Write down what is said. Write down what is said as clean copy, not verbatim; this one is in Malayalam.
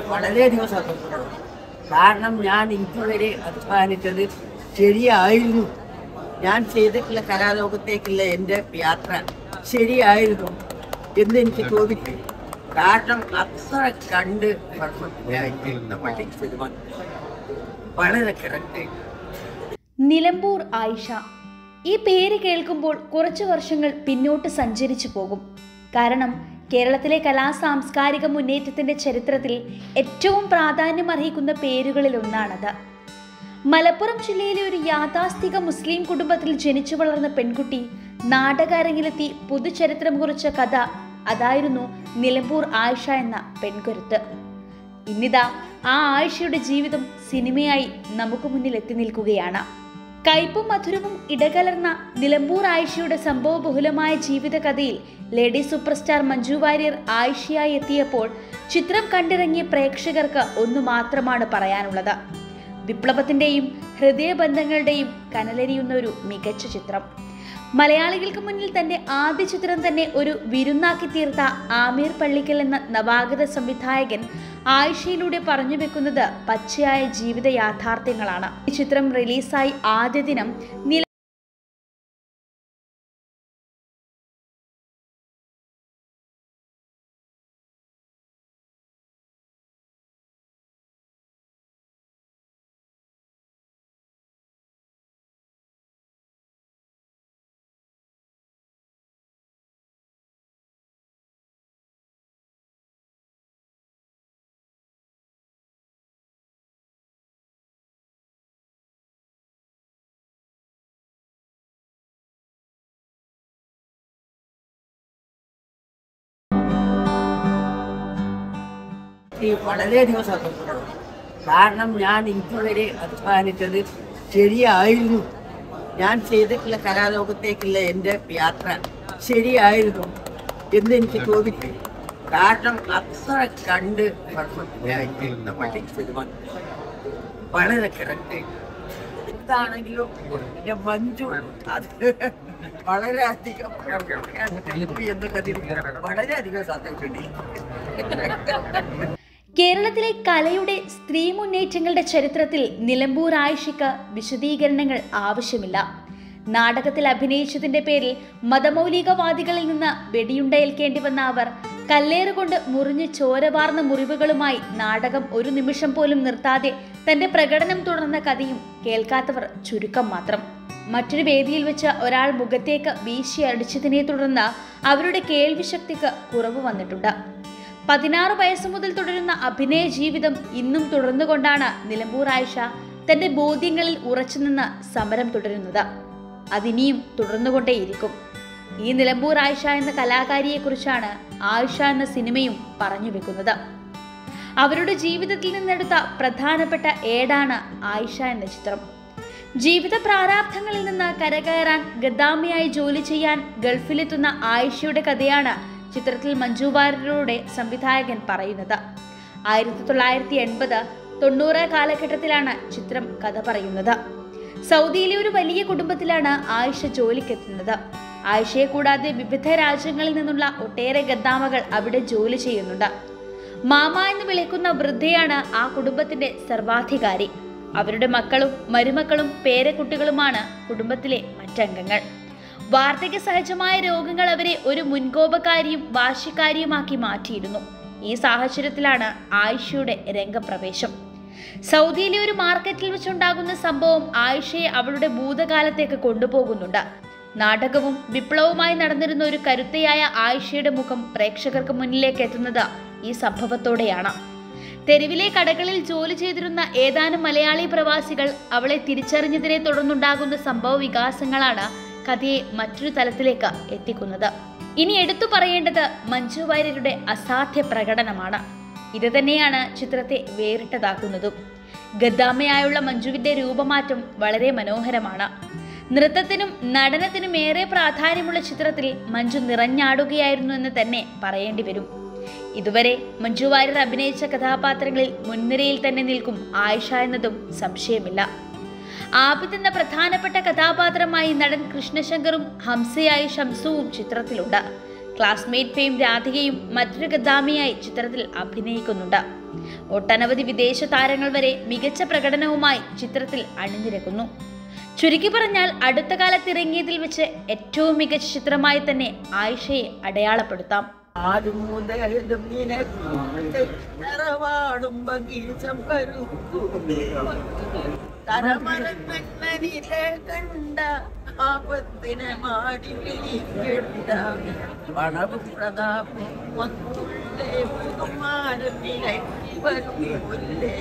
വളരെയധികം സന്തോഷപ്പെടുന്നു. കാരണം ഞാൻ ഇതുവരെ അധ്വാനിച്ചത് ശരിയായിരുന്നു. ഞാൻ ചെയ്തിട്ടുള്ള കലാലോകത്തേക്കുള്ള എൻ്റെ യാത്ര ശരിയായിരുന്നു എന്നെനിക്ക് തോന്നിക്കും. കാരണം അത്ര കണ്ട് വളരെ കറക്റ്റ്. നിലമ്പൂർ ആയിഷ ഈ പേര് കേൾക്കുമ്പോൾ കുറച്ചു വർഷങ്ങൾ പിന്നോട്ട് സഞ്ചരിച്ചു പോകും. കാരണം കേരളത്തിലെ കലാസാംസ്കാരിക മുന്നേറ്റത്തിന്റെ ചരിത്രത്തിൽ ഏറ്റവും പ്രാധാന്യമർഹിക്കുന്ന പേരുകളിൽ ഒന്നാണത്. മലപ്പുറം ജില്ലയിലെ ഒരു യാഥാസ്ഥിക മുസ്ലിം കുടുംബത്തിൽ ജനിച്ചു വളർന്ന പെൺകുട്ടി നാടക അരങ്ങിലെത്തി പുതുചരിത്രം കുറിച്ച കഥ അതായിരുന്നു നിലമ്പൂർ ആയിഷ എന്ന പെൺകരുത്ത്. ഇന്നിതാ ആ ആയിഷയുടെ ജീവിതം സിനിമയായി നമുക്ക് മുന്നിൽ എത്തി നിൽക്കുകയാണ്. കയ്പും മധുരവും ഇടകലർന്ന നിലമ്പൂർ ആയിഷയുടെ സംഭവബഹുലമായ ജീവിതകഥയിൽ lady super star Manju Warrier ആയിഷയായി എത്തിയപ്പോൾ ചിത്രം കണ്ടിറങ്ങിയ പ്രേക്ഷകർക്ക് ഒന്നു മാത്രമാണ് പറയാനുള്ളത്: വിപ്ലവത്തിന്റെയും ഹൃദയബന്ധങ്ങളുടെയും കനലെരിയുന്ന ഒരു മികച്ച ചിത്രം. മലയാളികൾക്ക് മുന്നിൽ തന്റെ ആദ്യ ചിത്രം തന്നെ ഒരു വിരുന്നാക്കി തീർത്ത ആമീർ പള്ളിക്കൽ എന്ന നവാഗത സംവിധായകൻ ആയിഷയിലൂടെ പറഞ്ഞു വെക്കുന്നത് പച്ചയായ ജീവിത യാഥാർത്ഥ്യങ്ങളാണ്. ഈ ചിത്രം റിലീസായി ആദ്യ ദിനം വളരെയധികം സന്തോഷപ്പെടുന്നു. കാരണം ഞാൻ ഇതുവരെ അധ്വാനിച്ചത് ശരിയായിരുന്നു. ഞാൻ ചെയ്തിട്ടുള്ള കലാലോകത്തേക്കുള്ള എൻ്റെ യാത്ര ശരിയായിരുന്നു എന്നെനിക്ക് തോന്നിക്കും. കാരണം അത്ര കണ്ട് വളരെ കറക്റ്റ്. എന്താണെങ്കിലും എൻ്റെ മഞ്ജു അത് വളരെയധികം എന്നുള്ളതിൽ വളരെയധികം സന്തോഷമുണ്ട്. കേരളത്തിലെ കലയുടെ സ്ത്രീ മുന്നേറ്റങ്ങളുടെ ചരിത്രത്തിൽ നിലമ്പൂർ ആയിഷയ്ക്ക് വിശദീകരണങ്ങൾ ആവശ്യമില്ല. നാടകത്തിൽ അഭിനയിച്ചതിന്റെ പേരിൽ മതമൗലികവാദികളിൽ നിന്ന് വെടിയുണ്ടയേൽക്കേണ്ടി വന്ന അവർ കല്ലേറുകൊണ്ട് മുറിഞ്ഞ് ചോരവാർന്ന മുറിവുകളുമായി നാടകം ഒരു നിമിഷം പോലും നിർത്താതെ തന്റെ പ്രകടനം തുടർന്ന കഥയും കേൾക്കാത്തവർ ചുരുക്കം മാത്രം. മറ്റൊരു വേദിയിൽ വെച്ച് ഒരാൾ മുഖത്തേക്ക് വീശി അടിച്ചതിനെ തുടർന്ന് അവരുടെ കേൾവിശക്തിക്ക് കുറവ് വന്നിട്ടുണ്ട്. 16 വയസ്സ് മുതൽ തുടരുന്ന അഭിനയ ജീവിതം ഇന്നും തുടർന്നുകൊണ്ടാണ് നിലമ്പൂർ ആയിഷ തന്റെ ബോധ്യങ്ങളിൽ ഉറച്ചുനിന്ന് സമരം തുടരുന്നത്. അതിനിയും തുടർന്നുകൊണ്ടേയിരിക്കും. ഈ നിലമ്പൂർ ആയിഷ എന്ന കലാകാരിയെക്കുറിച്ചാണ് ആയിഷ എന്ന സിനിമയും പറഞ്ഞു വെക്കുന്നത്. അവരുടെ ജീവിതത്തിൽ നിന്നെടുത്ത പ്രധാനപ്പെട്ട ഏടാണ് ആയിഷ എന്ന ചിത്രം. ജീവിത പ്രാരാബ്ധങ്ങളിൽ നിന്ന് കരകയറാൻ ഗദ്ദാമിയായി ജോലി ചെയ്യാൻ ഗൾഫിലെത്തുന്ന ആയിഷയുടെ കഥയാണ് ചിത്രത്തിൽ മഞ്ജു വാര്യരുടെ സംവിധായകൻ പറയുന്നത്. 1980-90 കാലഘട്ടത്തിലാണ് ചിത്രം കഥ പറയുന്നത്. സൗദിയിലെ ഒരു വലിയ കുടുംബത്തിലാണ് ആയിഷ ജോലിക്കെത്തുന്നത്. ആയിഷയെ കൂടാതെ വിവിധ രാജ്യങ്ങളിൽ നിന്നുള്ള ഒട്ടേറെ ഗദ്ദാമകൾ അവിടെ ജോലി ചെയ്യുന്നുണ്ട്. മാമ എന്ന് വിളിക്കുന്ന വൃദ്ധയാണ് ആ കുടുംബത്തിന്റെ സർവാധികാരി. അവരുടെ മക്കളും മരുമക്കളും പേരക്കുട്ടികളുമാണ് കുടുംബത്തിലെ മറ്റംഗങ്ങൾ. വാർദ്ധക്യ സഹജമായ രോഗങ്ങൾ അവരെ ഒരു മുൻകോപക്കാരിയും വാശിക്കാരിയുമാക്കി മാറ്റിയിരുന്നു. ഈ സാഹചര്യത്തിലാണ് ആയിഷയുടെ രംഗപ്രവേശം. സൗദിയിലെ ഒരു മാർക്കറ്റിൽ വെച്ചുണ്ടാകുന്ന സംഭവം ആയിഷയെ അവളുടെ ഭൂതകാലത്തേക്ക് കൊണ്ടുപോകുന്നുണ്ട്. നാടകവും വിപ്ലവവുമായി നടന്നിരുന്ന ഒരു കരുത്തയായ ആയിഷയുടെ മുഖം പ്രേക്ഷകർക്ക് മുന്നിലേക്ക് എത്തുന്നത് ഈ സംഭവത്തോടെയാണ്. തെരുവിലെ കടകളിൽ ജോലി ചെയ്തിരുന്ന ഏതാനും മലയാളി പ്രവാസികൾ അവളെ തിരിച്ചറിഞ്ഞതിനെ തുടർന്നുണ്ടാകുന്ന സംഭവ വികാസങ്ങളാണ് കഥയെ മറ്റൊരു തലത്തിലേക്ക് എത്തിക്കുന്നത്. ഇനി എടുത്തു പറയേണ്ടത് മഞ്ജു വാര്യരുടെ അസാധ്യ പ്രകടനമാണ്. ഇത് തന്നെയാണ് ചിത്രത്തെ വേറിട്ടതാക്കുന്നതും. ഗദ്ദാമയായുള്ള മഞ്ജുവിന്റെ രൂപമാറ്റം വളരെ മനോഹരമാണ്. നൃത്തത്തിനും നടനത്തിനും ഏറെ പ്രാധാന്യമുള്ള ചിത്രത്തിൽ മഞ്ജു നിറഞ്ഞാടുകയായിരുന്നു എന്ന് തന്നെ പറയേണ്ടി വരും. ഇതുവരെ മഞ്ജു വാര്യർ അഭിനയിച്ച കഥാപാത്രങ്ങളിൽ മുൻനിരയിൽ തന്നെ നിൽക്കും ആയിഷ എന്നതും സംശയമില്ല. ആബിദ് എന്ന പ്രധാനപ്പെട്ട കഥാപാത്രമായി നടൻ കൃഷ്ണശങ്കറും ഹംസയായി ഷംസുവും ചിത്രത്തിലുണ്ട്. ക്ലാസ്മേറ്റ് ഫെയിം രാധികയും മറ്റൊരു ഗദ്ദാമിയായി ചിത്രത്തിൽ അഭിനയിക്കുന്നുണ്ട്. ഒട്ടനവധി വിദേശ താരങ്ങൾ വരെ മികച്ച പ്രകടനവുമായി ചിത്രത്തിൽ അണിനിരക്കുന്നു. ചുരുക്കി പറഞ്ഞാൽ അടുത്ത കാലത്ത് ഇറങ്ങിയതിൽ വെച്ച് ഏറ്റവും മികച്ച ചിത്രമായി തന്നെ ആയിഷയെ അടയാളപ്പെടുത്താം. ആപത്തിനെ മാടി വിളിക്കേണ്ട വളവും പ്രതാപവും ഒന്നുള്ളേ ബഹുമാനത്തിലെ വരൂലേ.